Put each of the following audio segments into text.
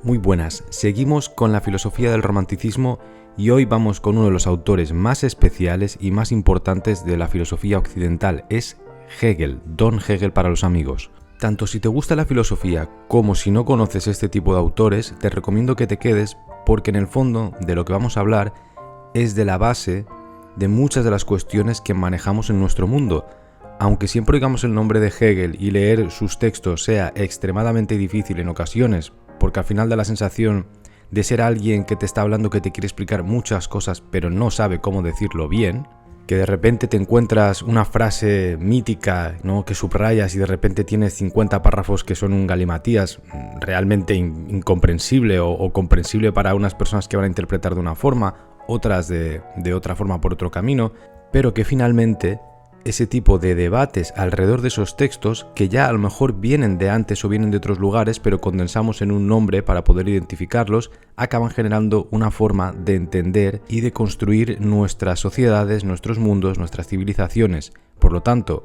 Muy buenas, seguimos con la filosofía del romanticismo y hoy vamos con uno de los autores más especiales y más importantes de la filosofía occidental, es Hegel, Don Hegel para los amigos. Tanto si te gusta la filosofía como si no conoces este tipo de autores, te recomiendo que te quedes porque en el fondo de lo que vamos a hablar es de la base de muchas de las cuestiones que manejamos en nuestro mundo. Aunque siempre oigamos el nombre de Hegel y leer sus textos sea extremadamente difícil en ocasiones, porque al final da la sensación de ser alguien que te está hablando que te quiere explicar muchas cosas pero no sabe cómo decirlo bien, que de repente te encuentras una frase mítica, ¿no?, que subrayas y de repente tienes 50 párrafos que son un galimatías realmente incomprensible o comprensible para unas personas que van a interpretar de una forma, otras de otra forma por otro camino, pero que finalmente ese tipo de debates alrededor de esos textos, que ya a lo mejor vienen de antes o vienen de otros lugares, pero condensamos en un nombre para poder identificarlos, acaban generando una forma de entender y de construir nuestras sociedades, nuestros mundos, nuestras civilizaciones. Por lo tanto,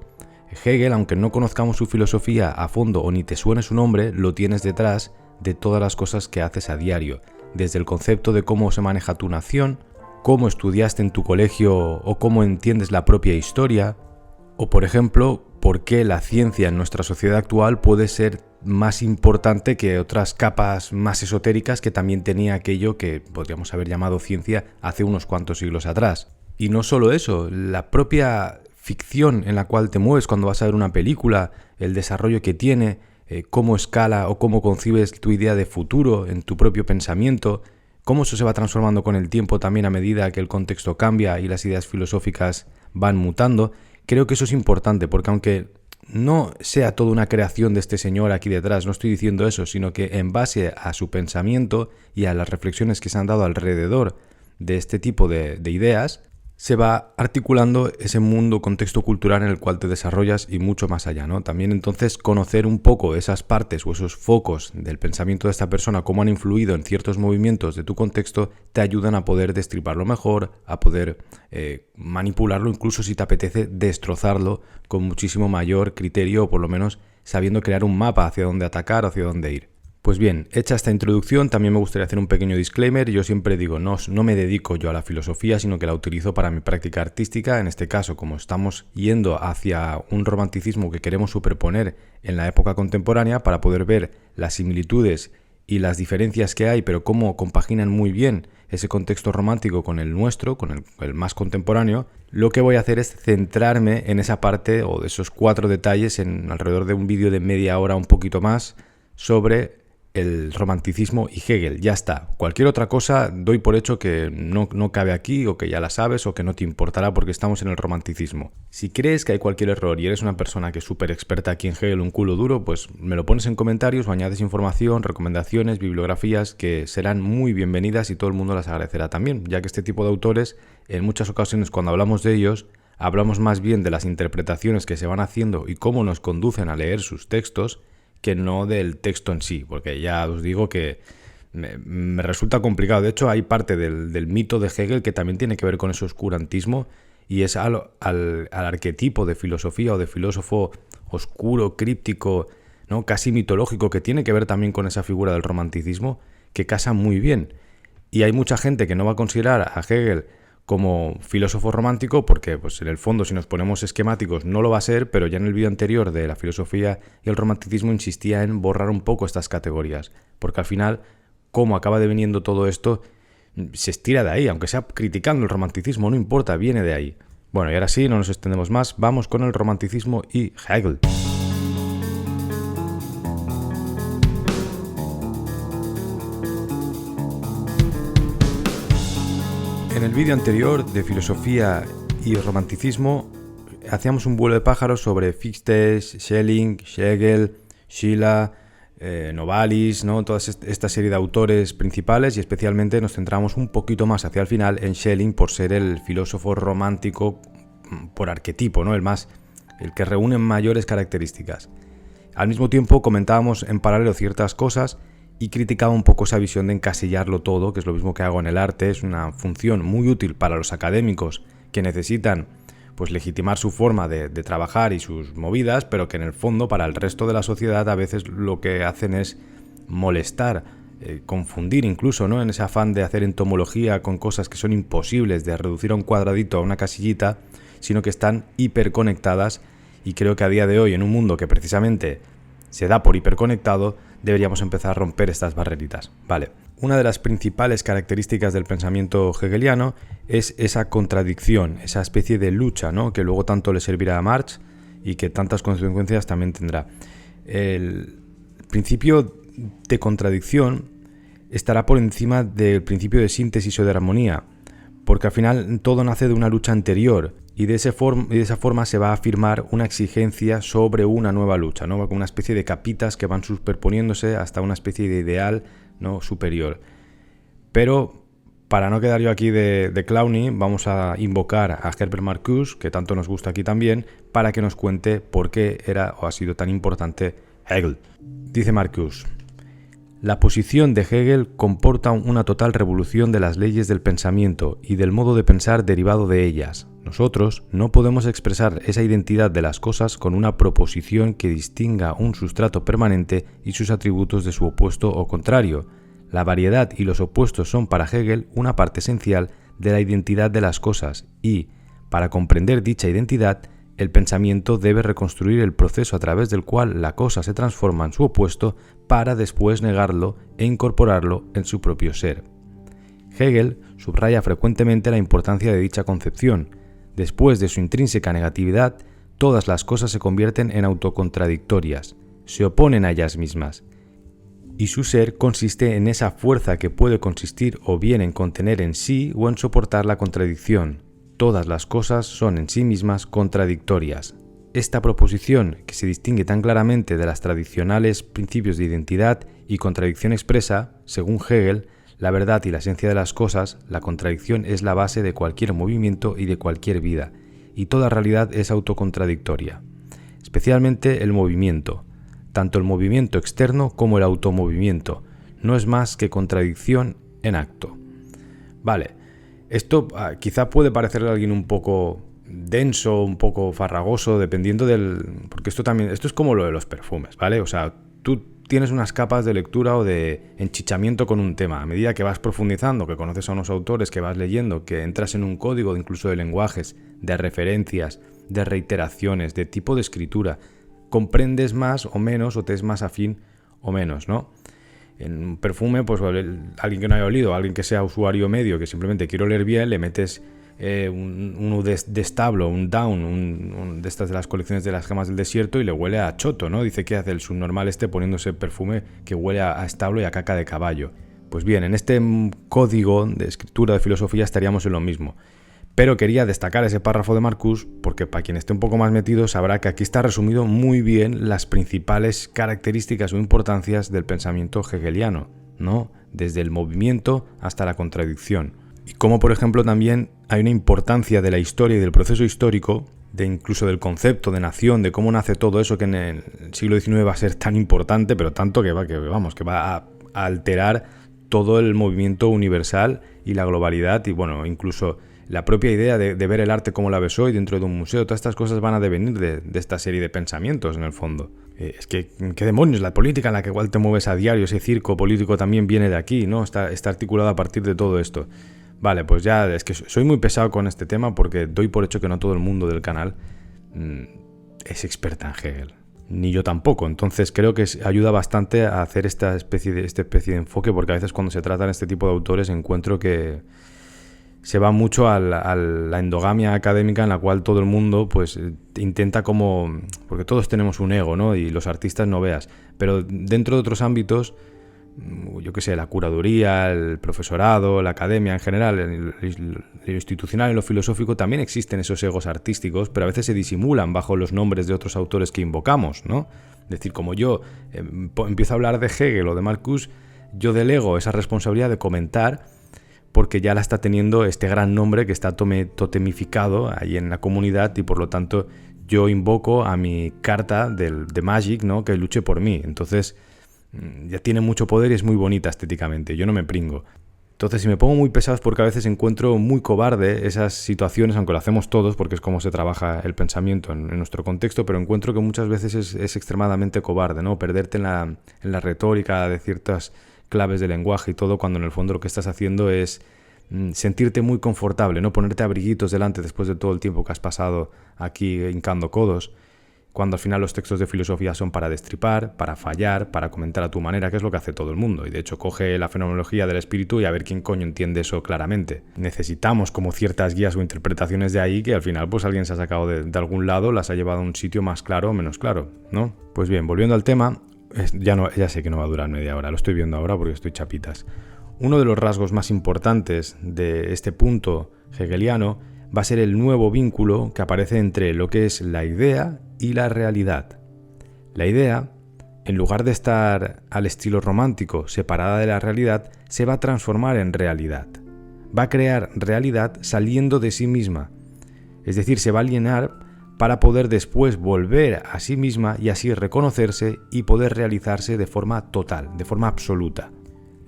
Hegel, aunque no conozcamos su filosofía a fondo o ni te suene su nombre, lo tienes detrás de todas las cosas que haces a diario, desde el concepto de cómo se maneja tu nación, cómo estudiaste en tu colegio o cómo entiendes la propia historia, o por ejemplo, por qué la ciencia en nuestra sociedad actual puede ser más importante que otras capas más esotéricas que también tenía aquello que podríamos haber llamado ciencia hace unos cuantos siglos atrás. Y no solo eso, la propia ficción en la cual te mueves cuando vas a ver una película, el desarrollo que tiene, cómo escala o cómo concibes tu idea de futuro en tu propio pensamiento, cómo eso se va transformando con el tiempo también a medida que el contexto cambia y las ideas filosóficas van mutando. Creo que eso es importante porque aunque no sea toda una creación de este señor aquí detrás, no estoy diciendo eso, sino que en base a su pensamiento y a las reflexiones que se han dado alrededor de este tipo de ideas, se va articulando ese mundo, contexto cultural en el cual te desarrollas y mucho más allá, ¿no? También entonces conocer un poco esas partes o esos focos del pensamiento de esta persona, cómo han influido en ciertos movimientos de tu contexto, te ayudan a poder destriparlo mejor, a poder manipularlo, incluso si te apetece destrozarlo con muchísimo mayor criterio o por lo menos sabiendo crear un mapa hacia dónde atacar, hacia dónde ir. Pues bien, hecha esta introducción, también me gustaría hacer un pequeño disclaimer. Yo siempre digo, no me dedico yo a la filosofía, sino que la utilizo para mi práctica artística. En este caso, como estamos yendo hacia un romanticismo que queremos superponer en la época contemporánea para poder ver las similitudes y las diferencias que hay, pero cómo compaginan muy bien ese contexto romántico con el nuestro, con el más contemporáneo, lo que voy a hacer es centrarme en esa parte o de esos 4 detalles en alrededor de un vídeo de media hora, un poquito más, sobre el romanticismo y Hegel. Ya está. Cualquier otra cosa doy por hecho que no cabe aquí o que ya la sabes o que no te importará porque estamos en el romanticismo. Si crees que hay cualquier error y eres una persona que es súper experta aquí en Hegel, un culo duro, pues me lo pones en comentarios o añades información, recomendaciones, bibliografías que serán muy bienvenidas y todo el mundo las agradecerá también, ya que este tipo de autores, en muchas ocasiones cuando hablamos de ellos, hablamos más bien de las interpretaciones que se van haciendo y cómo nos conducen a leer sus textos, que no del texto en sí, porque ya os digo que me resulta complicado. De hecho, hay parte del mito de Hegel que también tiene que ver con ese oscurantismo y es al arquetipo de filosofía o de filósofo oscuro, críptico, ¿no?, casi mitológico, que tiene que ver también con esa figura del romanticismo, que casa muy bien. Y hay mucha gente que no va a considerar a Hegel como filósofo romántico porque pues en el fondo, si nos ponemos esquemáticos, no lo va a ser, pero ya en el vídeo anterior de la filosofía y el romanticismo insistía en borrar un poco estas categorías, porque al final, como acaba deviniendo todo esto, se estira de ahí, aunque sea criticando el romanticismo, no importa, viene de ahí. Bueno, y ahora sí, no nos extendemos más, vamos con el romanticismo y Hegel. En el vídeo anterior de filosofía y romanticismo hacíamos un vuelo de pájaros sobre Fichte, Schelling, Hegel, Schiller, Novalis, ¿no?, toda esta serie de autores principales, y especialmente nos centramos un poquito más hacia el final en Schelling por ser el filósofo romántico por arquetipo, ¿no?, el que reúne mayores características. Al mismo tiempo comentábamos en paralelo ciertas cosas y criticaba un poco esa visión de encasillarlo todo, que es lo mismo que hago en el arte. Es una función muy útil para los académicos que necesitan pues legitimar su forma de trabajar y sus movidas, pero que en el fondo para el resto de la sociedad a veces lo que hacen es molestar confundir incluso, ¿no? En ese afán de hacer entomología con cosas que son imposibles de reducir a un cuadradito, a una casillita, sino que están hiperconectadas, y creo que a día de hoy, en un mundo que precisamente se da por hiperconectado, deberíamos empezar a romper estas barreritas. Vale. Una de las principales características del pensamiento hegeliano es esa contradicción, esa especie de lucha, ¿no? Que luego tanto le servirá a Marx y que tantas consecuencias también tendrá. El principio de contradicción estará por encima del principio de síntesis o de armonía, porque al final todo nace de una lucha anterior y de esa forma se va a afirmar una exigencia sobre una nueva lucha, ¿no? Una especie de capitas que van superponiéndose hasta una especie de ideal, ¿no? Superior. Pero para no quedar yo aquí de clowny, vamos a invocar a Herbert Marcuse, que tanto nos gusta aquí también, para que nos cuente por qué era o ha sido tan importante Hegel. Dice Marcuse: la posición de Hegel comporta una total revolución de las leyes del pensamiento y del modo de pensar derivado de ellas. Nosotros no podemos expresar esa identidad de las cosas con una proposición que distinga un sustrato permanente y sus atributos de su opuesto o contrario. La variedad y los opuestos son para Hegel una parte esencial de la identidad de las cosas y, para comprender dicha identidad, el pensamiento debe reconstruir el proceso a través del cual la cosa se transforma en su opuesto para después negarlo e incorporarlo en su propio ser. Hegel subraya frecuentemente la importancia de dicha concepción. Después de su intrínseca negatividad, todas las cosas se convierten en autocontradictorias, se oponen a ellas mismas, y su ser consiste en esa fuerza que puede consistir o bien en contener en sí o en soportar la contradicción. Todas las cosas son en sí mismas contradictorias. Esta proposición, que se distingue tan claramente de las tradicionales principios de identidad y contradicción expresa, según Hegel, la verdad y la esencia de las cosas, la contradicción es la base de cualquier movimiento y de cualquier vida, y toda realidad es autocontradictoria. Especialmente el movimiento, tanto el movimiento externo como el automovimiento, no es más que contradicción en acto. Vale, esto quizá puede parecerle a alguien un poco denso, un poco farragoso, dependiendo del... Porque esto es como lo de los perfumes, ¿vale? O sea, tú tienes unas capas de lectura o de enchichamiento con un tema. A medida que vas profundizando, que conoces a unos autores, que vas leyendo, que entras en un código incluso de lenguajes, de referencias, de reiteraciones, de tipo de escritura, comprendes más o menos o te es más afín o menos, ¿no? En un perfume, pues alguien que no haya olido, alguien que sea usuario medio, que simplemente quiere oler bien, le metes uno de establo, un down, de estas de las colecciones de las gemas del desierto y le huele a choto, ¿no? Dice que hace el subnormal poniéndose perfume que huele a establo y a caca de caballo. Pues bien, en este código de escritura de filosofía estaríamos en lo mismo. Pero quería destacar ese párrafo de Marcuse porque para quien esté un poco más metido sabrá que aquí está resumido muy bien las principales características o importancias del pensamiento hegeliano, ¿no? Desde el movimiento hasta la contradicción. Y como por ejemplo también hay una importancia de la historia y del proceso histórico, de incluso del concepto de nación, de cómo nace todo eso que en el siglo XIX va a ser tan importante, pero tanto que va a alterar todo el movimiento universal y la globalidad y bueno, incluso la propia idea de ver el arte como la ves hoy dentro de un museo. Todas estas cosas van a devenir de esta serie de pensamientos en el fondo. Es que, ¿qué demonios? La política en la que igual te mueves a diario, ese circo político también viene de aquí, ¿no? Está articulado a partir de todo esto. Vale, pues ya es que soy muy pesado con este tema porque doy por hecho que no todo el mundo del canal es experta en Hegel. Ni yo tampoco. Entonces creo que ayuda bastante a hacer esta especie de enfoque porque a veces cuando se tratan este tipo de autores encuentro que se va mucho a la endogamia académica en la cual todo el mundo pues intenta como... Porque todos tenemos un ego, ¿no? Y los artistas no veas. Pero dentro de otros ámbitos... yo qué sé, la curaduría, el profesorado, la academia en general, lo institucional y lo filosófico, también existen esos egos artísticos, pero a veces se disimulan bajo los nombres de otros autores que invocamos, ¿no? Es decir, como yo empiezo a hablar de Hegel o de Marcuse, yo delego esa responsabilidad de comentar porque ya la está teniendo este gran nombre que está totemificado ahí en la comunidad y por lo tanto yo invoco a mi carta de Magic, ¿no? Que luche por mí. Entonces... ya tiene mucho poder y es muy bonita estéticamente, yo no me pringo. Entonces si me pongo muy pesado es porque a veces encuentro muy cobarde esas situaciones, aunque lo hacemos todos porque es como se trabaja el pensamiento en nuestro contexto, pero encuentro que muchas veces es extremadamente cobarde, ¿no? Perderte en la retórica de ciertas claves de lenguaje y todo, cuando en el fondo lo que estás haciendo es sentirte muy confortable, ¿no? Ponerte abriguitos delante después de todo el tiempo que has pasado aquí hincando codos, cuando al final los textos de filosofía son para destripar, para fallar, para comentar a tu manera, que es lo que hace todo el mundo. Y de hecho coge la fenomenología del espíritu y a ver quién coño entiende eso claramente. Necesitamos como ciertas guías o interpretaciones de ahí que al final pues alguien se ha sacado de algún lado, las ha llevado a un sitio más claro o menos claro, ¿no? Pues bien, volviendo al tema, ya sé que no va a durar media hora, lo estoy viendo ahora porque estoy chapitas. Uno de los rasgos más importantes de este punto hegeliano va a ser el nuevo vínculo que aparece entre lo que es la idea y la realidad. La idea, en lugar de estar al estilo romántico separada de la realidad, se va a transformar en realidad. Va a crear realidad saliendo de sí misma. Es decir, se va a alienar para poder después volver a sí misma y así reconocerse y poder realizarse de forma total, de forma absoluta.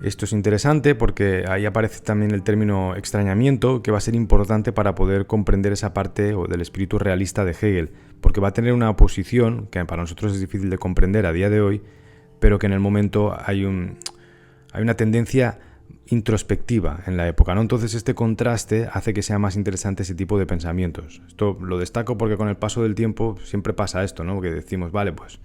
Esto es interesante porque ahí aparece también el término extrañamiento, que va a ser importante para poder comprender esa parte del espíritu realista de Hegel, porque va a tener una oposición que para nosotros es difícil de comprender a día de hoy, pero que en el momento hay una tendencia introspectiva en la época, ¿no? Entonces este contraste hace que sea más interesante ese tipo de pensamientos. Esto lo destaco porque con el paso del tiempo siempre pasa esto, ¿no? Que decimos, vale, pues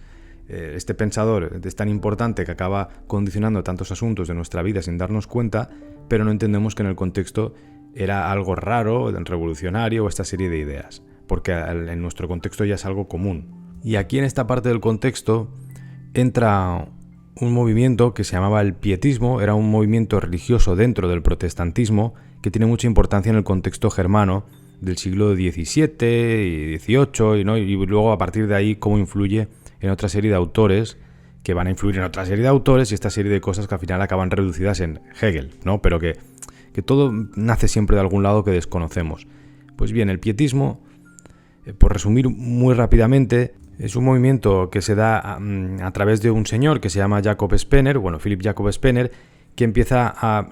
este pensador es tan importante que acaba condicionando tantos asuntos de nuestra vida sin darnos cuenta, pero no entendemos que en el contexto era algo raro, revolucionario o esta serie de ideas, porque en nuestro contexto ya es algo común. Y aquí en esta parte del contexto entra un movimiento que se llamaba el pietismo, era un movimiento religioso dentro del protestantismo que tiene mucha importancia en el contexto germano del siglo XVII y XVIII, ¿no? Y luego a partir de ahí cómo influye en otra serie de autores que van a influir en otra serie de autores y esta serie de cosas que al final acaban reducidas en Hegel, ¿no? Pero que todo nace siempre de algún lado que desconocemos. Pues bien, el pietismo, por resumir muy rápidamente, es un movimiento que se da a través de un señor que se llama Jacob Spener, Philipp Jacob Spener, que empieza a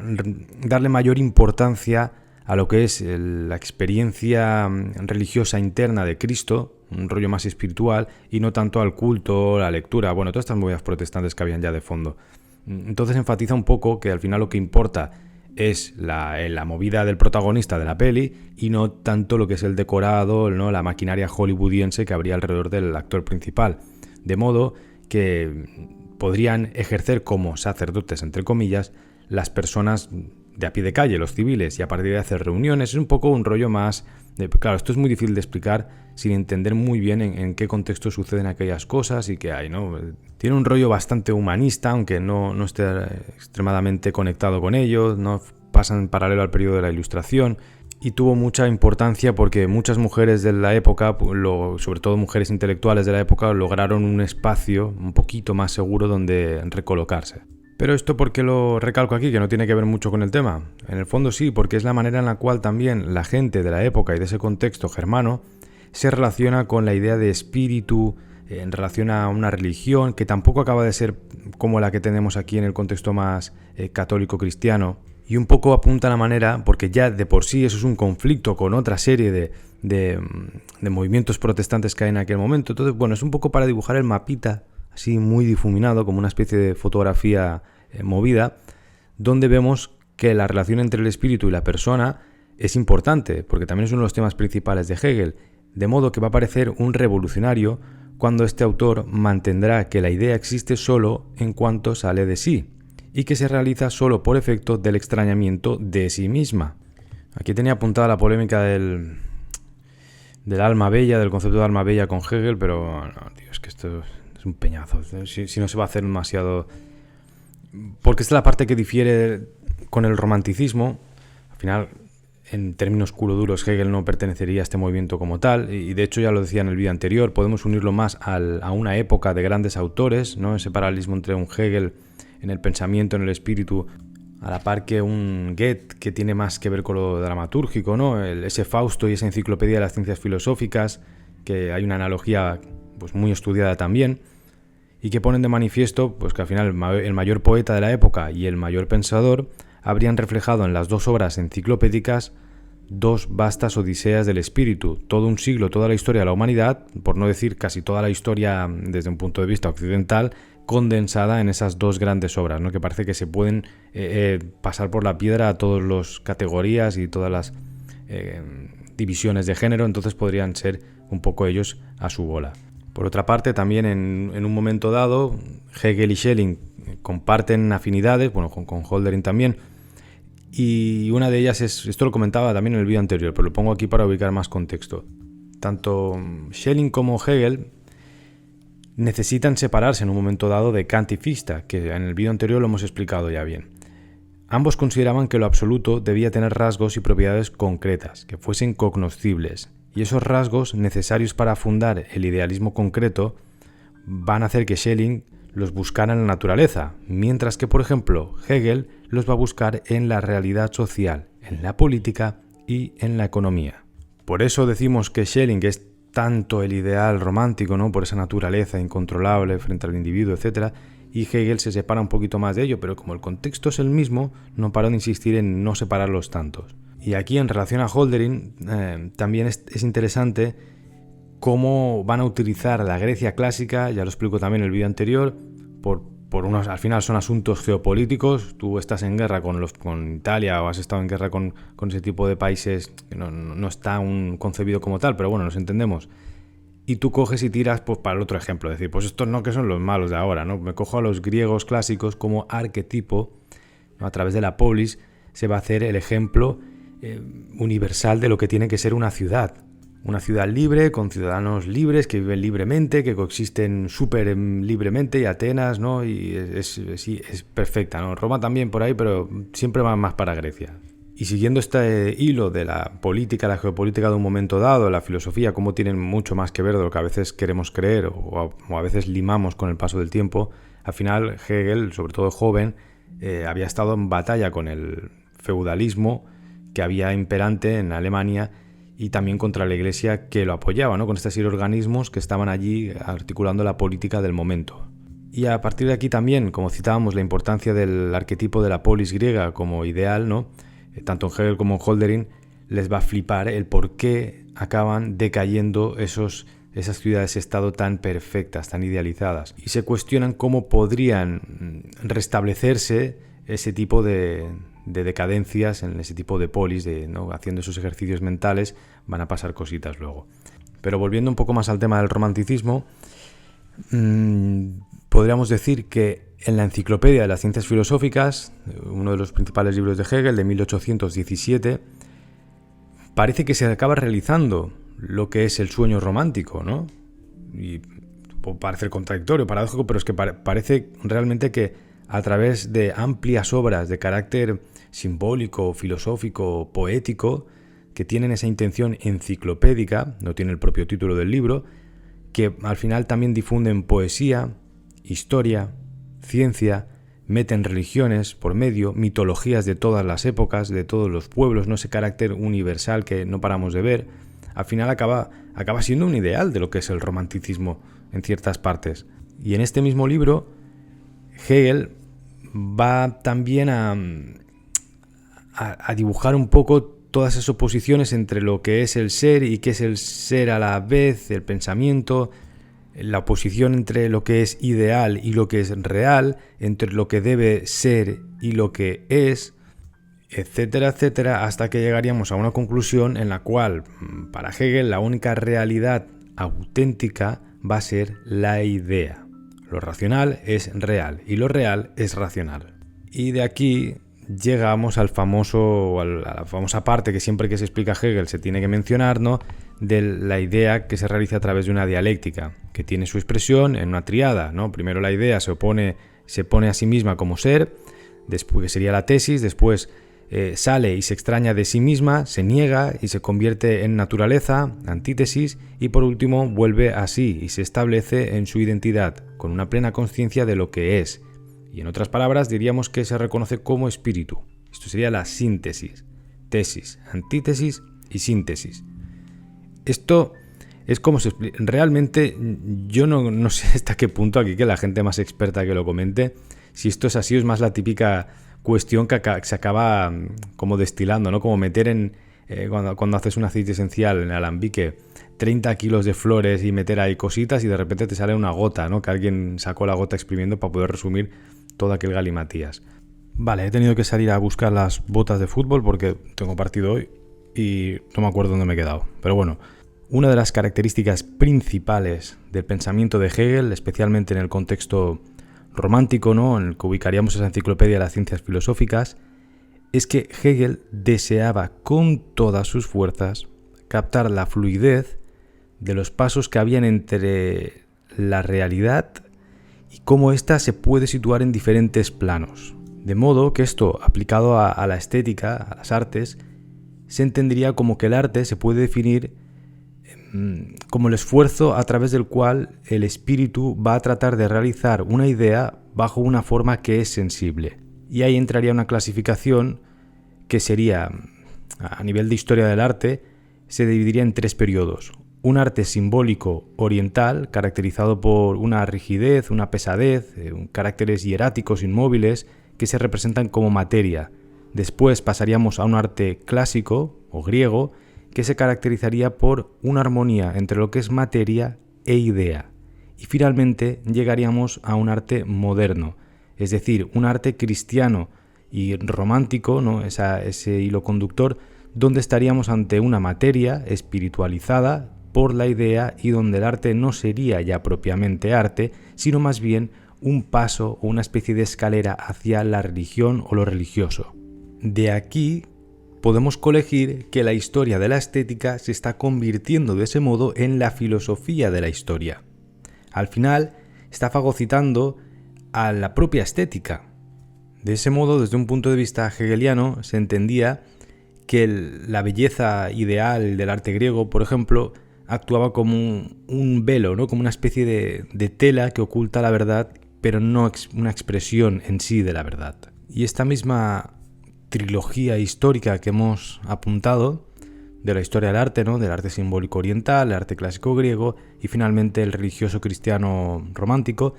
darle mayor importancia a lo que es la experiencia religiosa interna de Cristo, un rollo más espiritual, y no tanto al culto, la lectura, todas estas movidas protestantes que habían ya de fondo. Entonces enfatiza un poco que al final lo que importa es la movida del protagonista de la peli y no tanto lo que es el decorado, ¿no? La maquinaria hollywoodiense que habría alrededor del actor principal. De modo que podrían ejercer como sacerdotes, entre comillas, las personas de a pie de calle, los civiles, y a partir de hacer reuniones. Es un poco un rollo más claro, esto es muy difícil de explicar sin entender muy bien en qué contexto suceden aquellas cosas y qué hay, ¿no? Tiene un rollo bastante humanista, aunque no esté extremadamente conectado con ello, no pasa en paralelo al periodo de la Ilustración, y tuvo mucha importancia porque muchas mujeres de la época, sobre todo mujeres intelectuales de la época, lograron un espacio un poquito más seguro donde recolocarse. Pero esto, ¿por qué lo recalco aquí? Que no tiene que ver mucho con el tema. En el fondo sí, porque es la manera en la cual también la gente de la época y de ese contexto germano se relaciona con la idea de espíritu en relación a una religión que tampoco acaba de ser como la que tenemos aquí en el contexto más católico-cristiano. Y un poco apunta a la manera, porque ya de por sí eso es un conflicto con otra serie de movimientos protestantes que hay en aquel momento. Entonces, es un poco para dibujar el mapita, así muy difuminado, como una especie de fotografía movida, donde vemos que la relación entre el espíritu y la persona es importante, porque también es uno de los temas principales de Hegel, de modo que va a parecer un revolucionario cuando este autor mantendrá que la idea existe solo en cuanto sale de sí, y que se realiza solo por efecto del extrañamiento de sí misma. Aquí tenía apuntada la polémica del alma bella, del concepto de alma bella con Hegel, pero no, tío, es que esto es un peñazo. Si no se va a hacer demasiado... Porque esta es la parte que difiere con el romanticismo. Al final, en términos culo duros, Hegel no pertenecería a este movimiento como tal, y de hecho ya lo decía en el vídeo anterior, podemos unirlo más a una época de grandes autores, ¿no? Ese paralelismo entre un Hegel en el pensamiento, en el espíritu, a la par que un Goethe que tiene más que ver con lo dramatúrgico, ¿no? Ese Fausto y esa enciclopedia de las ciencias filosóficas, que hay una analogía muy estudiada también, y que ponen de manifiesto que al final el mayor poeta de la época y el mayor pensador habrían reflejado en las dos obras enciclopédicas dos vastas odiseas del espíritu, todo un siglo, toda la historia de la humanidad, por no decir casi toda la historia desde un punto de vista occidental, condensada en esas dos grandes obras, ¿no? Que parece que se pueden pasar por la piedra a todas las categorías y todas las divisiones de género, entonces podrían ser un poco ellos a su bola. Por otra parte, también en un momento dado, Hegel y Schelling comparten afinidades, bueno, con Hölderlin también, y una de ellas es, esto lo comentaba también en el vídeo anterior, pero lo pongo aquí para ubicar más contexto. Tanto Schelling como Hegel necesitan separarse en un momento dado de Kant y Fichte, que en el vídeo anterior lo hemos explicado ya bien. Ambos consideraban que lo absoluto debía tener rasgos y propiedades concretas, que fuesen cognoscibles, y esos rasgos necesarios para fundar el idealismo concreto van a hacer que Schelling los buscara en la naturaleza, mientras que, por ejemplo, Hegel los va a buscar en la realidad social, en la política y en la economía. Por eso decimos que Schelling es tanto el ideal romántico, ¿no? Por esa naturaleza incontrolable frente al individuo, etc. Y Hegel se separa un poquito más de ello, pero como el contexto es el mismo, no paro de insistir en no separarlos tantos. Y aquí, en relación a Hölderlin, también es interesante cómo van a utilizar la Grecia clásica, ya lo explico también en el vídeo anterior, por unos, al final son asuntos geopolíticos. Tú estás en guerra con Italia o has estado en guerra con ese tipo de países que no está concebido como tal, pero bueno, nos entendemos. Y tú coges y tiras pues, para el otro ejemplo, es decir, pues estos no que son los malos de ahora, ¿no? Me cojo a los griegos clásicos como arquetipo, ¿no? A través de la polis se va a hacer el ejemplo universal de lo que tiene que ser una ciudad. Una ciudad libre, con ciudadanos libres, que viven libremente, que coexisten súper libremente, y Atenas, ¿no? Y es perfecta, ¿no? Roma también por ahí, pero siempre va más para Grecia. Y siguiendo este hilo de la política, la geopolítica de un momento dado, la filosofía, cómo tienen mucho más que ver de lo que a veces queremos creer o a veces limamos con el paso del tiempo, al final Hegel, sobre todo joven, había estado en batalla con el feudalismo que había imperante en Alemania y también contra la Iglesia que lo apoyaba, ¿no? Con esta serie de organismos que estaban allí articulando la política del momento. Y a partir de aquí también, como citábamos, la importancia del arquetipo de la polis griega como ideal, ¿no? Tanto en Hegel como en Hölderlin les va a flipar el por qué acaban decayendo esas ciudades-estado tan perfectas, tan idealizadas. Y se cuestionan cómo podrían restablecerse ese tipo de decadencias en ese tipo de polis, ¿no? Haciendo esos ejercicios mentales van a pasar cositas luego. Pero volviendo un poco más al tema del romanticismo, podríamos decir que en la Enciclopedia de las Ciencias Filosóficas, uno de los principales libros de Hegel, de 1817, parece que se acaba realizando lo que es el sueño romántico, ¿no? Y puede parecer contradictorio, paradójico, pero es que parece realmente que a través de amplias obras de carácter simbólico, filosófico, poético, que tienen esa intención enciclopédica, no tiene el propio título del libro, que al final también difunden poesía, historia, ciencia, meten religiones por medio, mitologías de todas las épocas, de todos los pueblos, no ese carácter universal que no paramos de ver, al final acaba siendo un ideal de lo que es el romanticismo en ciertas partes. Y en este mismo libro, Hegel va también a dibujar un poco todas esas oposiciones entre lo que es el ser y qué es el ser a la vez, el pensamiento, la oposición entre lo que es ideal y lo que es real, entre lo que debe ser y lo que es, etcétera, etcétera, hasta que llegaríamos a una conclusión en la cual, para Hegel, la única realidad auténtica va a ser la idea. Lo racional es real y lo real es racional. Y de aquí llegamos a la famosa parte que siempre que se explica Hegel se tiene que mencionar, ¿no? De la idea que se realiza a través de una dialéctica, que tiene su expresión en una tríada, ¿no? Primero la idea se pone a sí misma como ser, después que sería la tesis, después sale y se extraña de sí misma, se niega y se convierte en naturaleza, antítesis, y por último vuelve a sí y se establece en su identidad, con una plena conciencia de lo que es. Y en otras palabras diríamos que se reconoce como espíritu. Esto sería la síntesis, tesis, antítesis y síntesis. Esto es como se explica. Realmente yo no sé hasta qué punto, aquí que la gente más experta que lo comente, si esto es así o es más la típica cuestión que se acaba como destilando, ¿no? Como meter en cuando haces un aceite esencial en alambique, 30 kilos de flores y meter ahí cositas y de repente te sale una gota, ¿no? Que alguien sacó la gota exprimiendo para poder resumir todo aquel galimatías. Vale, he tenido que salir a buscar las botas de fútbol porque tengo partido hoy y no me acuerdo dónde me he quedado. Pero bueno, una de las características principales del pensamiento de Hegel, especialmente en el contexto romántico, ¿no? En el que ubicaríamos esa enciclopedia de las ciencias filosóficas, es que Hegel deseaba con todas sus fuerzas captar la fluidez de los pasos que habían entre la realidad y cómo ésta se puede situar en diferentes planos. De modo que esto, aplicado a la estética, a las artes, se entendería como que el arte se puede definir como el esfuerzo a través del cual el espíritu va a tratar de realizar una idea bajo una forma que es sensible. Y ahí entraría una clasificación que sería, a nivel de historia del arte, se dividiría en 3 periodos. Un arte simbólico oriental, caracterizado por una rigidez, una pesadez, caracteres hieráticos inmóviles que se representan como materia. Después pasaríamos a un arte clásico o griego que se caracterizaría por una armonía entre lo que es materia e idea. Y finalmente llegaríamos a un arte moderno, es decir, un arte cristiano y romántico, ¿no? Ese hilo conductor, donde estaríamos ante una materia espiritualizada por la idea y donde el arte no sería ya propiamente arte, sino más bien un paso o una especie de escalera hacia la religión o lo religioso. De aquí podemos colegir que la historia de la estética se está convirtiendo de ese modo en la filosofía de la historia. Al final está fagocitando a la propia estética. De ese modo, desde un punto de vista hegeliano, se entendía que la belleza ideal del arte griego, por ejemplo, actuaba como un velo, ¿no? Como una especie de tela que oculta la verdad, pero no una expresión en sí de la verdad. Y esta misma trilogía histórica que hemos apuntado, de la historia del arte, ¿no? Del arte simbólico oriental, el arte clásico griego y finalmente el religioso cristiano romántico,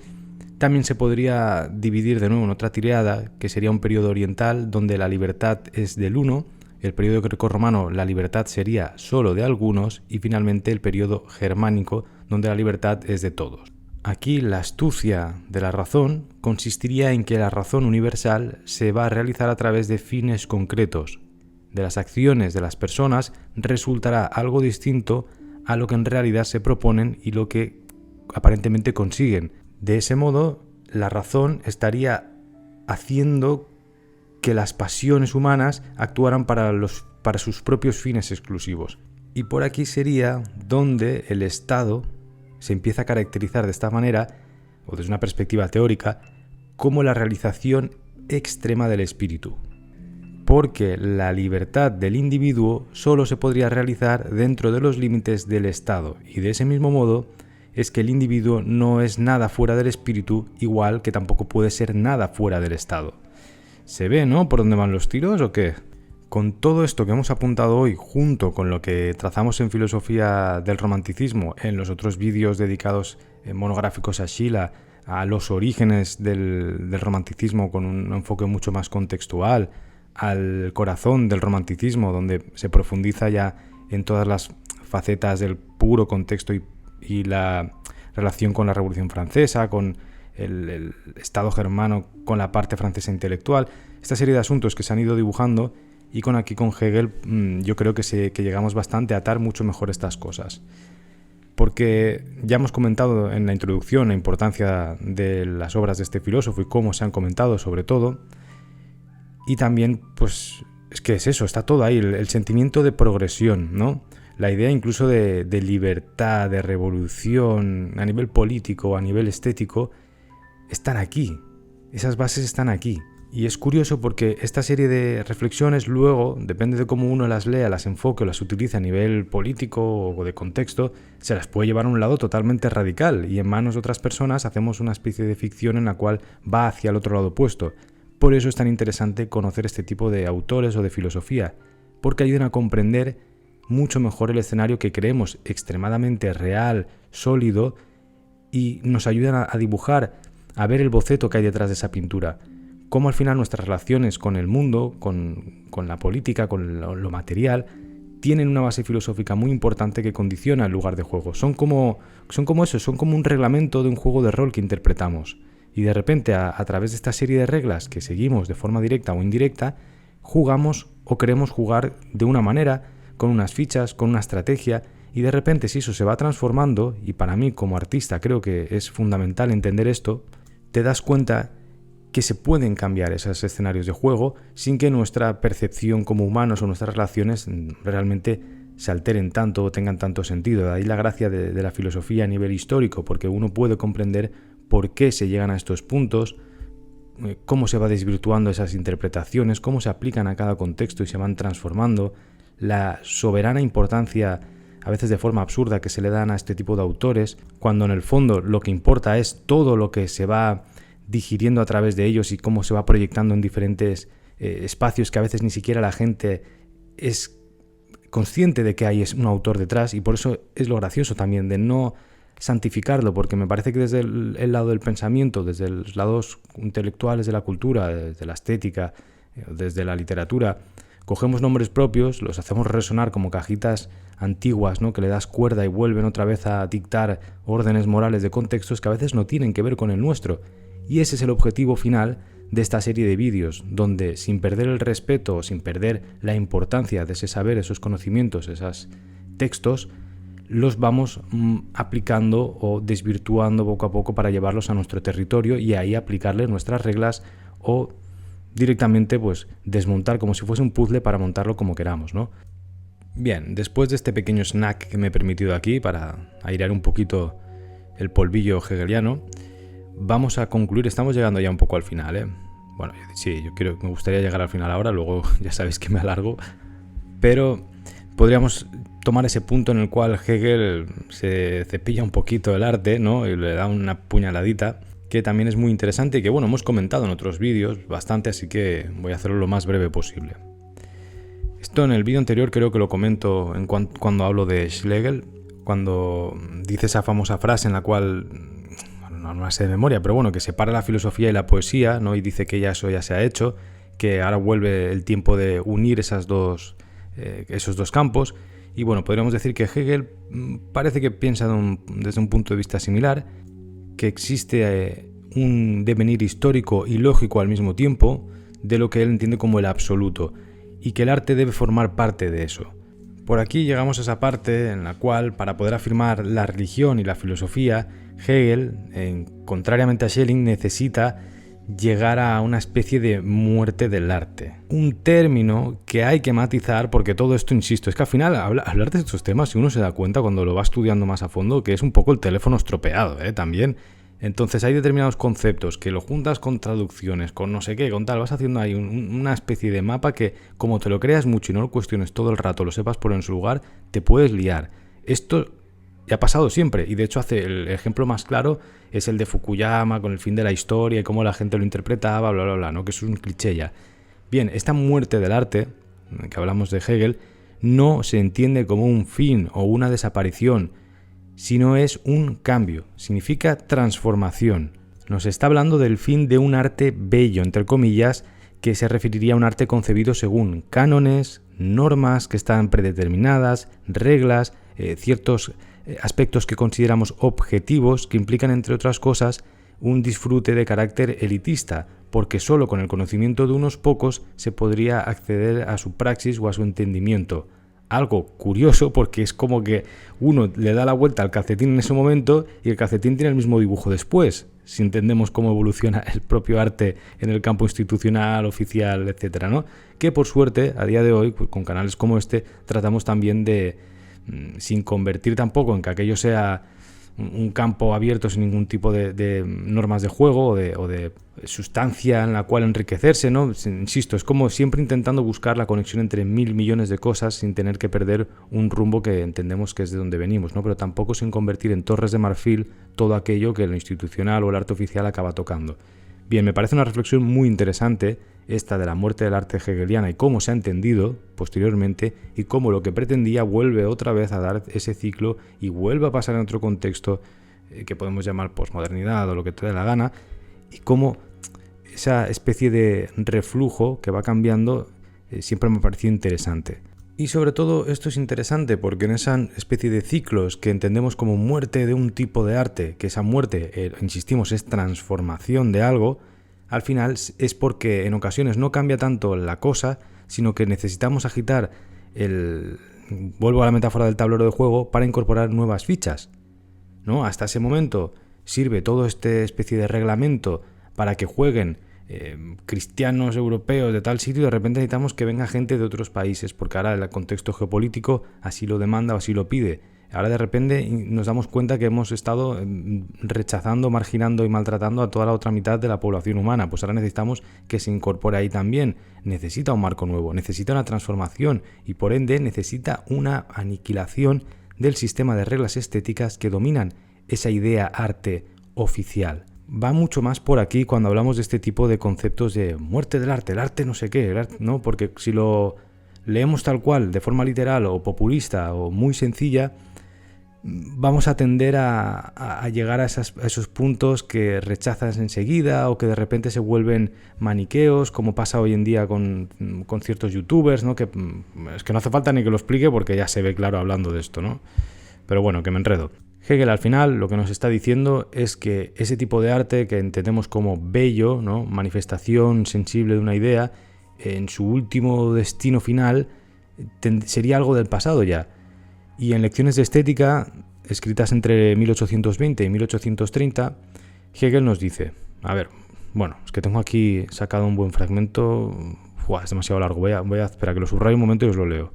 también se podría dividir de nuevo en otra triada, que sería un periodo oriental donde la libertad es del uno, el periodo grecorromano la libertad sería solo de algunos y finalmente el periodo germánico donde la libertad es de todos. Aquí la astucia de la razón consistiría en que la razón universal se va a realizar a través de fines concretos. De las acciones de las personas resultará algo distinto a lo que en realidad se proponen y lo que aparentemente consiguen. De ese modo, la razón estaría haciendo que las pasiones humanas actuaran para sus propios fines exclusivos. Y por aquí sería donde el Estado se empieza a caracterizar de esta manera, o desde una perspectiva teórica, como la realización extrema del espíritu. Porque la libertad del individuo solo se podría realizar dentro de los límites del Estado, y de ese mismo modo es que el individuo no es nada fuera del espíritu, igual que tampoco puede ser nada fuera del Estado. ¿Se ve, no? ¿Por dónde van los tiros o qué? Con todo esto que hemos apuntado hoy, junto con lo que trazamos en filosofía del romanticismo, en los otros vídeos dedicados monográficos a Schiller, a los orígenes del romanticismo con un enfoque mucho más contextual, al corazón del romanticismo, donde se profundiza ya en todas las facetas del puro contexto y la relación con la Revolución Francesa, con el Estado germano, con la parte francesa intelectual, esta serie de asuntos que se han ido dibujando, y con Hegel yo creo que llegamos bastante a atar mucho mejor estas cosas. Porque ya hemos comentado en la introducción la importancia de las obras de este filósofo y cómo se han comentado sobre todo. Y también, pues, es que es eso, está todo ahí, el sentimiento de progresión, ¿no? La idea incluso de libertad, de revolución, a nivel político, a nivel estético, están aquí. Esas bases están aquí. Y es curioso porque esta serie de reflexiones luego, depende de cómo uno las lea, las enfoque o las utilice a nivel político o de contexto, se las puede llevar a un lado totalmente radical y en manos de otras personas hacemos una especie de ficción en la cual va hacia el otro lado opuesto. Por eso es tan interesante conocer este tipo de autores o de filosofía, porque ayudan a comprender mucho mejor el escenario que creemos extremadamente real, sólido, y nos ayudan a dibujar, a ver el boceto que hay detrás de esa pintura. Cómo al final nuestras relaciones con el mundo, con la política, con lo material, tienen una base filosófica muy importante que condiciona el lugar de juego. Son como un reglamento de un juego de rol que interpretamos. Y de repente, a través de esta serie de reglas que seguimos de forma directa o indirecta, jugamos o queremos jugar de una manera, con unas fichas, con una estrategia, y de repente si eso se va transformando, y para mí como artista creo que es fundamental entender esto, te das cuenta que se pueden cambiar esos escenarios de juego sin que nuestra percepción como humanos o nuestras relaciones realmente se alteren tanto o tengan tanto sentido. De ahí la gracia de la filosofía a nivel histórico, porque uno puede comprender por qué se llegan a estos puntos, cómo se va desvirtuando esas interpretaciones, cómo se aplican a cada contexto y se van transformando, la soberana importancia, a veces de forma absurda, que se le dan a este tipo de autores, cuando en el fondo lo que importa es todo lo que se va digiriendo a través de ellos y cómo se va proyectando en diferentes espacios que a veces ni siquiera la gente es consciente de que hay un autor detrás, y por eso es lo gracioso también de no santificarlo, porque me parece que desde el lado del pensamiento, desde los lados intelectuales de la cultura, desde la estética, desde la literatura, cogemos nombres propios, los hacemos resonar como cajitas antiguas, ¿no?, que le das cuerda y vuelven otra vez a dictar órdenes morales de contextos que a veces no tienen que ver con el nuestro. Y ese es el objetivo final de esta serie de vídeos, donde sin perder el respeto o sin perder la importancia de ese saber, esos conocimientos, esos textos, los vamos aplicando o desvirtuando poco a poco para llevarlos a nuestro territorio y ahí aplicarles nuestras reglas o directamente pues desmontar como si fuese un puzzle para montarlo como queramos, ¿no? Bien, después de este pequeño snack que me he permitido aquí para airear un poquito el polvillo hegeliano, vamos a concluir. Estamos llegando ya un poco al final, ¿eh? Bueno, sí, me gustaría llegar al final ahora, luego ya sabéis que me alargo, pero podríamos tomar ese punto en el cual Hegel se cepilla un poquito el arte, ¿no?, y le da una puñaladita, que también es muy interesante y que, bueno, hemos comentado en otros vídeos bastante, así que voy a hacerlo lo más breve posible. Esto en el vídeo anterior creo que lo comento cuando hablo de Schlegel, cuando dice esa famosa frase en la cual, no me sé de memoria, pero bueno, que separa la filosofía y la poesía, ¿no?, y dice que ya eso ya se ha hecho, que ahora vuelve el tiempo de unir esos dos campos. Y bueno, podríamos decir que Hegel parece que piensa desde un punto de vista similar, que existe un devenir histórico y lógico al mismo tiempo de lo que él entiende como el absoluto, y que el arte debe formar parte de eso. Por aquí llegamos a esa parte en la cual, para poder afirmar la religión y la filosofía, Hegel, contrariamente a Schelling, necesita llegar a una especie de muerte del arte. Un término que hay que matizar, porque todo esto, insisto, es que al final hablar de estos temas, si uno se da cuenta cuando lo va estudiando más a fondo, que es un poco el teléfono estropeado, también. Entonces hay determinados conceptos que lo juntas con traducciones, con no sé qué, con tal, vas haciendo ahí una especie de mapa que, como te lo creas mucho y no lo cuestiones todo el rato, lo sepas poner en su lugar, te puedes liar. Esto ya ha pasado siempre, y de hecho el ejemplo más claro es el de Fukuyama con el fin de la historia y cómo la gente lo interpretaba, bla, bla, bla, ¿no?, que es un cliché ya. Bien, esta muerte del arte, que hablamos de Hegel, no se entiende como un fin o una desaparición, sino es un cambio, significa transformación. Nos está hablando del fin de un arte bello, entre comillas, que se referiría a un arte concebido según cánones, normas que están predeterminadas, reglas, ciertos aspectos que consideramos objetivos, que implican, entre otras cosas, un disfrute de carácter elitista, porque solo con el conocimiento de unos pocos se podría acceder a su praxis o a su entendimiento. Algo curioso, porque es como que uno le da la vuelta al calcetín en ese momento y el calcetín tiene el mismo dibujo después, si entendemos cómo evoluciona el propio arte en el campo institucional, oficial, etcétera, ¿no? Que por suerte, a día de hoy, pues, con canales como este, tratamos también de, sin convertir tampoco en que aquello sea un campo abierto sin ningún tipo de normas de juego o de sustancia en la cual enriquecerse, ¿no? Insisto, es como siempre intentando buscar la conexión entre 1.000 millones de cosas sin tener que perder un rumbo que entendemos que es de donde venimos, ¿no? Pero tampoco sin convertir en torres de marfil todo aquello que lo institucional o el arte oficial acaba tocando. Bien, me parece una reflexión muy interesante esta de la muerte del arte hegeliana y cómo se ha entendido posteriormente y cómo lo que pretendía vuelve otra vez a dar ese ciclo y vuelve a pasar en otro contexto que podemos llamar posmodernidad o lo que te dé la gana, y cómo esa especie de reflujo que va cambiando siempre me ha parecido interesante. Y sobre todo esto es interesante porque en esa especie de ciclos que entendemos como muerte de un tipo de arte, que esa muerte, insistimos, es transformación de algo, al final es porque en ocasiones no cambia tanto la cosa, sino que necesitamos agitar vuelvo a la metáfora del tablero de juego, para incorporar nuevas fichas, ¿no? Hasta ese momento sirve todo este especie de reglamento para que jueguen cristianos europeos de tal sitio, y de repente necesitamos que venga gente de otros países, porque ahora el contexto geopolítico así lo demanda o así lo pide. Ahora de repente nos damos cuenta que hemos estado rechazando, marginando y maltratando a toda la otra mitad de la población humana. Pues ahora necesitamos que se incorpore ahí también. Necesita un marco nuevo, necesita una transformación y por ende necesita una aniquilación del sistema de reglas estéticas que dominan esa idea arte oficial. Va mucho más por aquí cuando hablamos de este tipo de conceptos de muerte del arte, el arte no sé qué, el arte, ¿no? Porque si lo leemos tal cual, de forma literal o populista o muy sencilla, vamos a tender a llegar a esos puntos que rechazas enseguida o que de repente se vuelven maniqueos, como pasa hoy en día con ciertos youtubers, ¿no? Que es que no hace falta ni que lo explique porque ya se ve claro hablando de esto, ¿no? Pero bueno, que me enredo. Hegel al final lo que nos está diciendo es que ese tipo de arte que entendemos como bello, ¿no? Manifestación sensible de una idea, en su último destino final sería algo del pasado ya. Y en Lecciones de Estética, escritas entre 1820 y 1830, Hegel nos dice, a ver, bueno, es que tengo aquí sacado un buen fragmento, es demasiado largo, voy a esperar que lo subraye un momento y os lo leo.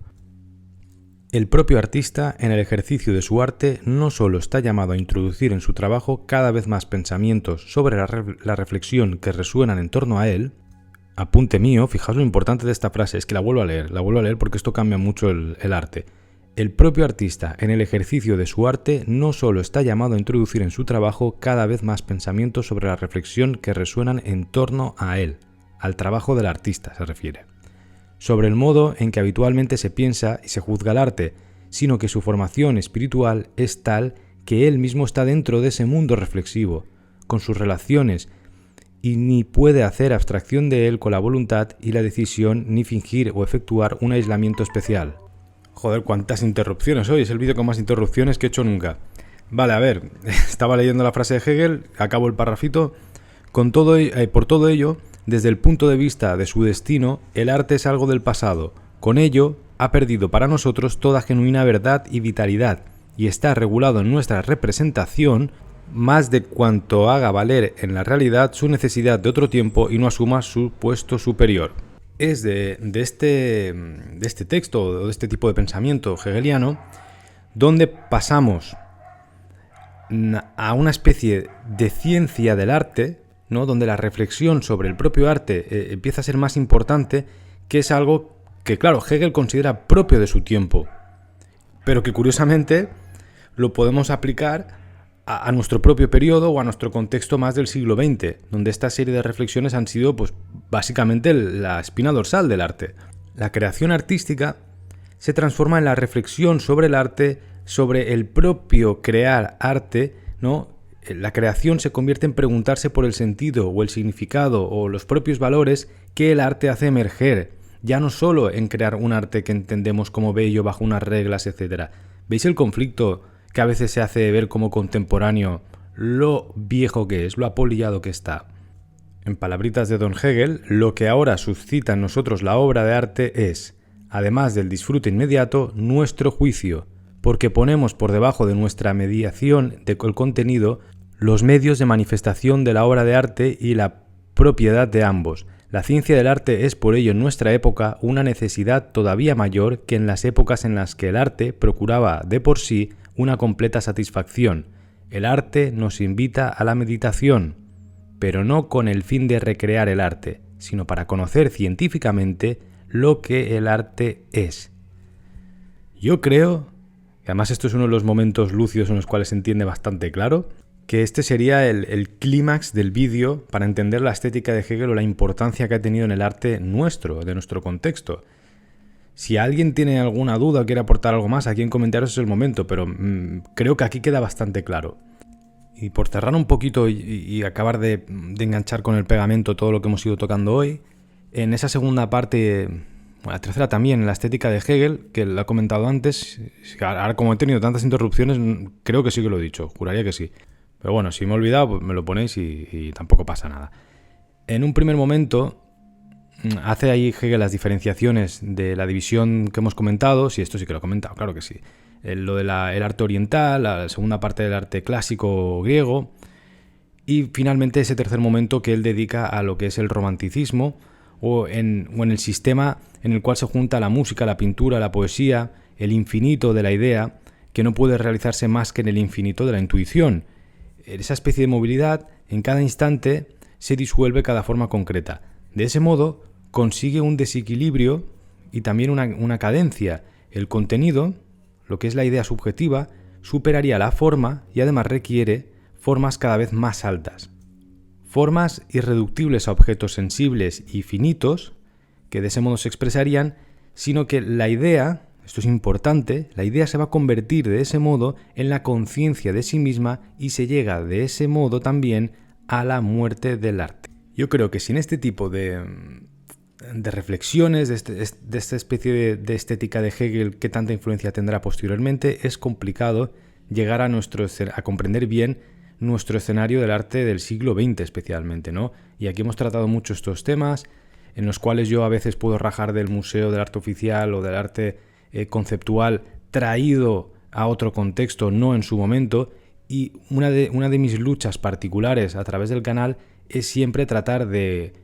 El propio artista, en el ejercicio de su arte, no solo está llamado a introducir en su trabajo cada vez más pensamientos sobre la reflexión que resuenan en torno a él. Apunte mío, fijaos lo importante de esta frase, es que la vuelvo a leer porque esto cambia mucho el arte. El propio artista, en el ejercicio de su arte, no solo está llamado a introducir en su trabajo cada vez más pensamientos sobre la reflexión que resuenan en torno a él, al trabajo del artista se refiere, sobre el modo en que habitualmente se piensa y se juzga el arte, sino que su formación espiritual es tal que él mismo está dentro de ese mundo reflexivo, con sus relaciones, y ni puede hacer abstracción de él con la voluntad y la decisión, ni fingir o efectuar un aislamiento especial. Joder, cuántas interrupciones hoy, es el vídeo con más interrupciones que he hecho nunca. Vale, a ver, estaba leyendo la frase de Hegel, acabo el parrafito. Por todo ello, desde el punto de vista de su destino, el arte es algo del pasado. Con ello, ha perdido para nosotros toda genuina verdad y vitalidad, y está regulado en nuestra representación más de cuanto haga valer en la realidad su necesidad de otro tiempo y no asuma su puesto superior. Es de este texto o de este tipo de pensamiento hegeliano donde pasamos a una especie de ciencia del arte, ¿no? Donde la reflexión sobre el propio arte empieza a ser más importante, que es algo que, claro, Hegel considera propio de su tiempo, pero que curiosamente lo podemos aplicar a nuestro propio periodo o a nuestro contexto más del siglo XX, donde esta serie de reflexiones han sido, pues, básicamente la espina dorsal del arte. La creación artística se transforma en la reflexión sobre el arte, sobre el propio crear arte, ¿no? La creación se convierte en preguntarse por el sentido o el significado o los propios valores que el arte hace emerger, ya no solo en crear un arte que entendemos como bello bajo unas reglas, etc. ¿Veis el conflicto que a veces se hace ver como contemporáneo, lo viejo que es, lo apolillado que está? En palabritas de Don Hegel, lo que ahora suscita en nosotros la obra de arte es, además del disfrute inmediato, nuestro juicio, porque ponemos por debajo de nuestra mediación del contenido los medios de manifestación de la obra de arte y la propiedad de ambos. La ciencia del arte es por ello en nuestra época una necesidad todavía mayor que en las épocas en las que el arte procuraba de por sí una completa satisfacción. El arte nos invita a la meditación, pero no con el fin de recrear el arte, sino para conocer científicamente lo que el arte es. Yo creo, y además esto es uno de los momentos lúcidos en los cuales se entiende bastante claro, que este sería el clímax del vídeo para entender la estética de Hegel o la importancia que ha tenido en el arte nuestro, de nuestro contexto. Si alguien tiene alguna duda o quiere aportar algo más, aquí en comentarios es el momento, pero creo que aquí queda bastante claro. Y por cerrar un poquito y acabar de enganchar con el pegamento todo lo que hemos ido tocando hoy, en esa segunda parte La tercera también, la estética de Hegel, que lo he comentado antes. Ahora, como he tenido tantas interrupciones, creo que sí que lo he dicho, juraría que sí. Pero bueno, si me he olvidado, pues me lo ponéis y tampoco pasa nada. En un primer momento, hace ahí Hegel las diferenciaciones de la división que hemos comentado. Sí, esto sí que lo he comentado, claro que sí. Lo del arte oriental, la segunda parte del arte clásico griego. Y finalmente ese tercer momento que él dedica a lo que es el romanticismo, o en el sistema en el cual se junta la música, la pintura, la poesía, el infinito de la idea, que no puede realizarse más que en el infinito de la intuición. Esa especie de movilidad, en cada instante, se disuelve cada forma concreta. De ese modo, consigue un desequilibrio y también una cadencia. El contenido, lo que es la idea subjetiva, superaría la forma y además requiere formas cada vez más altas. Formas irreductibles a objetos sensibles y finitos, que de ese modo se expresarían, sino que la idea, esto es importante, la idea se va a convertir de ese modo en la conciencia de sí misma y se llega de ese modo también a la muerte del arte. Yo creo que sin este tipo de reflexiones, de esta especie de estética de Hegel que tanta influencia tendrá posteriormente, es complicado llegar a comprender bien nuestro escenario del arte del siglo XX especialmente, ¿no? Y aquí hemos tratado mucho estos temas, en los cuales yo a veces puedo rajar del Museo del Arte Oficial o del arte conceptual traído a otro contexto, no en su momento, y una de mis luchas particulares a través del canal es siempre tratar de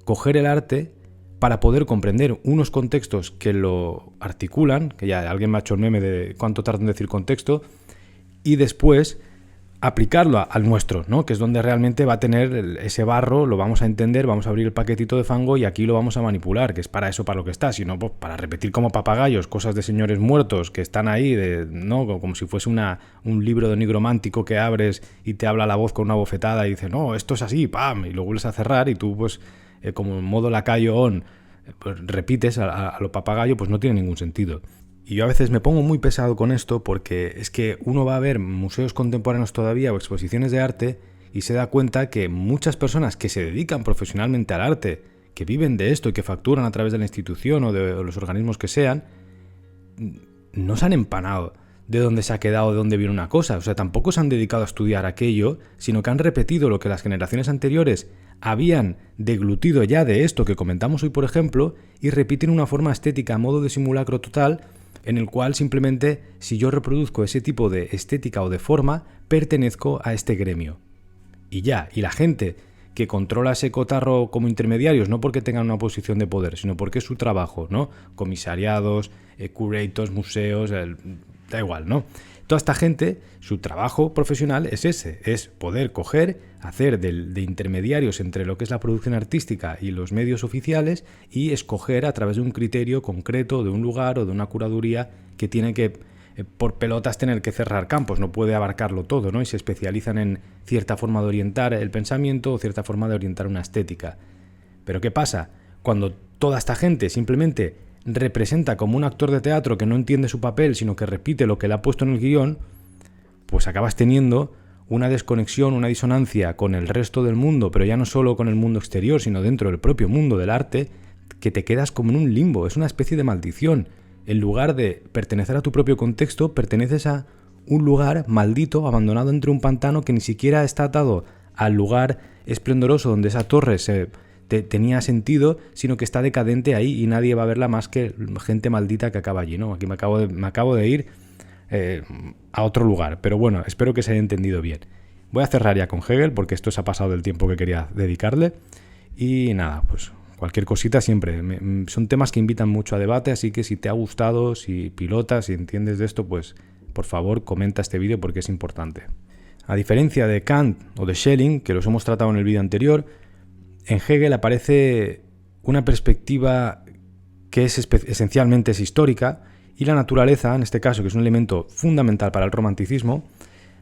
coger el arte para poder comprender unos contextos que lo articulan, que ya alguien me ha hecho el meme de cuánto tarda en decir contexto, y después aplicarlo al nuestro, ¿no? Que es donde realmente va a tener ese barro, lo vamos a entender, vamos a abrir el paquetito de fango y aquí lo vamos a manipular, que es para eso para lo que está, sino pues, para repetir como papagayos cosas de señores muertos que están ahí, ¿no? Como si fuese un libro de nigromántico que abres y te habla la voz con una bofetada y dice, no, esto es así, ¡pam! Y lo vuelves a cerrar y tú, pues, como en modo lacayo on, pues, repites a lo papagayo, pues no tiene ningún sentido. Y yo a veces me pongo muy pesado con esto porque es que uno va a ver museos contemporáneos todavía o exposiciones de arte y se da cuenta que muchas personas que se dedican profesionalmente al arte, que viven de esto y que facturan a través de la institución o de los organismos que sean, no se han empanado de dónde se ha quedado, de dónde viene una cosa. O sea, tampoco se han dedicado a estudiar aquello, sino que han repetido lo que las generaciones anteriores habían deglutido ya de esto que comentamos hoy, por ejemplo, y repiten una forma estética a modo de simulacro total, en el cual simplemente, si yo reproduzco ese tipo de estética o de forma, pertenezco a este gremio. Y ya, y la gente que controla ese cotarro como intermediarios, no porque tengan una posición de poder, sino porque es su trabajo, ¿no? Comisariados, curators, museos, da igual, ¿no? Toda esta gente, su trabajo profesional es ese, es poder coger, hacer de intermediarios entre lo que es la producción artística y los medios oficiales y escoger a través de un criterio concreto, de un lugar o de una curaduría que tiene que, por pelotas, tener que cerrar campos, no puede abarcarlo todo, ¿no? Y se especializan en cierta forma de orientar el pensamiento o cierta forma de orientar una estética. Pero ¿qué pasa? Cuando toda esta gente simplemente representa como un actor de teatro que no entiende su papel, sino que repite lo que le ha puesto en el guión, pues acabas teniendo una desconexión, una disonancia con el resto del mundo, pero ya no solo con el mundo exterior, sino dentro del propio mundo del arte, que te quedas como en un limbo, es una especie de maldición. En lugar de pertenecer a tu propio contexto, perteneces a un lugar maldito, abandonado entre un pantano que ni siquiera está atado al lugar esplendoroso donde esa torre tenía sentido, sino que está decadente ahí y nadie va a verla más que gente maldita que acaba allí, ¿no? Aquí me acabo de ir a otro lugar, pero bueno, espero que se haya entendido bien. Voy a cerrar ya con Hegel porque esto se ha pasado del tiempo que quería dedicarle y nada, pues cualquier cosita siempre. Son temas que invitan mucho a debate, así que si te ha gustado, si pilotas, si entiendes de esto, pues por favor comenta este vídeo porque es importante. A diferencia de Kant o de Schelling, que los hemos tratado en el vídeo anterior, en Hegel aparece una perspectiva que esencialmente es histórica y la naturaleza, en este caso, que es un elemento fundamental para el romanticismo,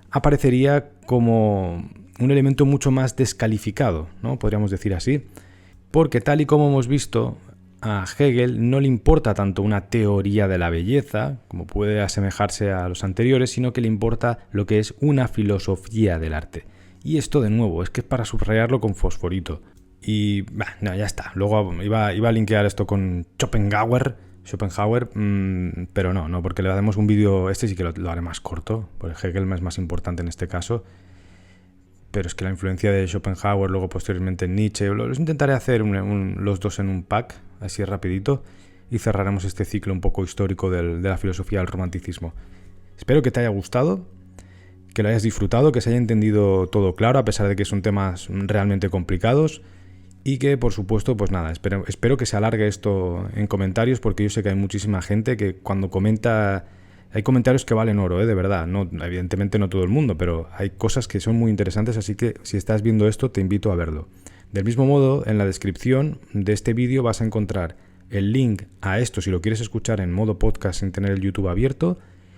aparecería como un elemento mucho más descalificado, ¿no? Podríamos decir así, porque tal y como hemos visto, a Hegel no le importa tanto una teoría de la belleza, como puede asemejarse a los anteriores, sino que le importa lo que es una filosofía del arte. Y esto, de nuevo, es que es para subrayarlo con fosforito. Y no, ya está. Luego iba a linkear esto con Schopenhauer, pero no, porque le haremos un vídeo, este sí que lo haré más corto, porque Hegel es más importante en este caso. Pero es que la influencia de Schopenhauer, luego posteriormente Nietzsche, los intentaré hacer los dos en un pack, así rapidito, y cerraremos este ciclo un poco histórico de la filosofía del romanticismo. Espero que te haya gustado, que lo hayas disfrutado, que se haya entendido todo claro, a pesar de que son temas realmente complicados, y que, por supuesto, pues nada, espero que se alargue esto en comentarios, porque yo sé que hay muchísima gente que cuando comenta... Hay comentarios que valen oro, de verdad. No, evidentemente no todo el mundo, pero hay cosas que son muy interesantes, así que si estás viendo esto, te invito a verlo. Del mismo modo, en la descripción de este vídeo vas a encontrar el link a esto si lo quieres escuchar en modo podcast sin tener el YouTube abierto,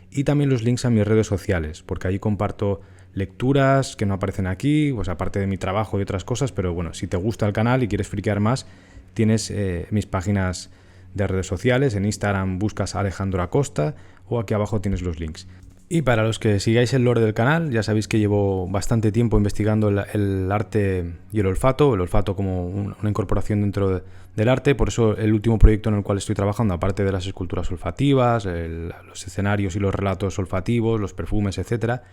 y también los links a mis redes sociales, porque ahí comparto lecturas que no aparecen aquí, pues aparte de mi trabajo y otras cosas, pero bueno, si te gusta el canal y quieres friquear más, tienes mis páginas de redes sociales. En Instagram buscas a Alejandro Acosta o aquí abajo tienes los links. Y para los que sigáis el lore del canal, ya sabéis que llevo bastante tiempo investigando el arte y el olfato como una incorporación dentro del arte. Por eso el último proyecto en el cual estoy trabajando, aparte de las esculturas olfativas, los escenarios y los relatos olfativos, los perfumes, etcétera,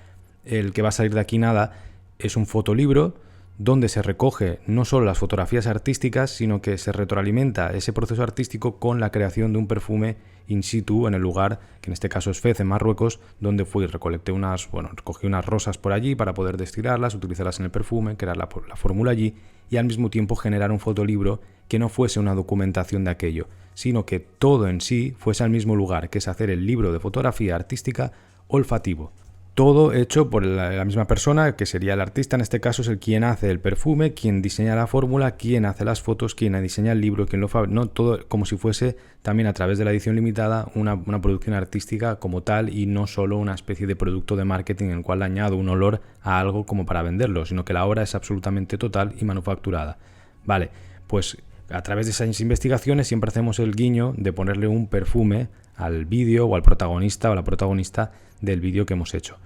el que va a salir de aquí nada es un fotolibro donde se recoge no solo las fotografías artísticas, sino que se retroalimenta ese proceso artístico con la creación de un perfume in situ en el lugar, que en este caso es Fez, en Marruecos, donde fui y recogí unas rosas por allí para poder destilarlas, utilizarlas en el perfume, crear la fórmula allí y al mismo tiempo generar un fotolibro que no fuese una documentación de aquello, sino que todo en sí fuese al mismo lugar, que es hacer el libro de fotografía artística olfativo. Todo hecho por la misma persona, que sería el artista, en este caso es el quien hace el perfume, quien diseña la fórmula, quien hace las fotos, quien diseña el libro, quien lo fabrica, no todo como si fuese también a través de la edición limitada una producción artística como tal y no solo una especie de producto de marketing en el cual añado un olor a algo como para venderlo, sino que la obra es absolutamente total y manufacturada. Vale, pues a través de esas investigaciones siempre hacemos el guiño de ponerle un perfume al vídeo o al protagonista o a la protagonista del vídeo que hemos hecho.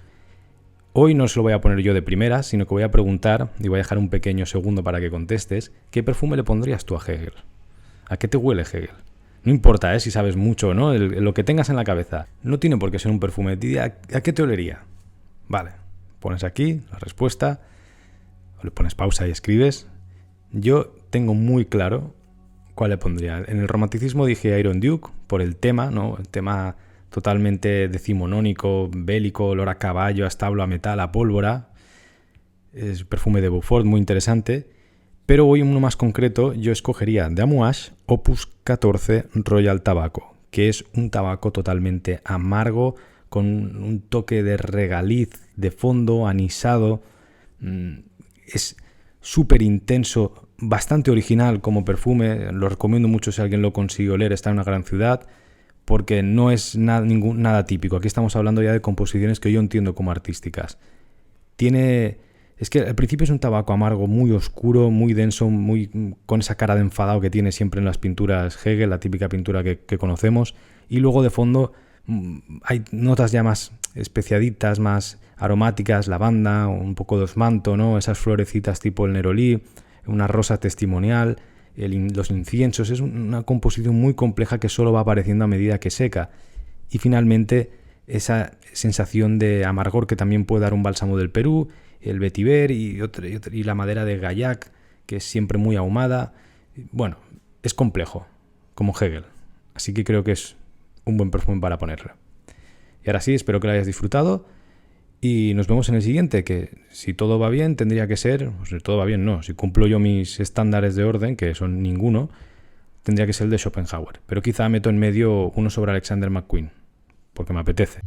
Hoy no se lo voy a poner yo de primera, sino que voy a preguntar, y voy a dejar un pequeño segundo para que contestes, ¿qué perfume le pondrías tú a Hegel? ¿A qué te huele Hegel? No importa si sabes mucho o no, lo que tengas en la cabeza. No tiene por qué ser un perfume. ¿A qué te olería? Vale, pones aquí la respuesta, o le pones pausa y escribes. Yo tengo muy claro cuál le pondría. En el romanticismo dije Iron Duke, por el tema, ¿no? El tema totalmente decimonónico, bélico, olor a caballo, a establo, a metal, a pólvora. Es perfume de Beaufort, muy interesante. Pero hoy uno más concreto, yo escogería de Amouage Opus 14 Royal Tobacco, que es un tabaco totalmente amargo, con un toque de regaliz de fondo, anisado. Es súper intenso, bastante original como perfume. Lo recomiendo mucho si alguien lo consigue oler, está en una gran ciudad, porque no es nada típico. Aquí estamos hablando ya de composiciones que yo entiendo como artísticas. Es que al principio es un tabaco amargo muy oscuro, muy denso, con esa cara de enfadado que tiene siempre en las pinturas Hegel, la típica pintura que conocemos. Y luego de fondo hay notas ya más especiaditas, más aromáticas, lavanda, un poco de osmanto, ¿no? Esas florecitas tipo el nerolí, una rosa testimonial, los inciensos. Es una composición muy compleja que solo va apareciendo a medida que seca. Y finalmente esa sensación de amargor que también puede dar un bálsamo del Perú, el vetiver y la madera de Gaillac, que es siempre muy ahumada. Bueno, es complejo, como Hegel. Así que creo que es un buen perfume para ponerlo. Y ahora sí, espero que lo hayas disfrutado. Y nos vemos en el siguiente, que si todo va bien tendría que ser, si todo va bien no, si cumplo yo mis estándares de orden, que son ninguno, tendría que ser el de Schopenhauer. Pero quizá meto en medio uno sobre Alexander McQueen, porque me apetece.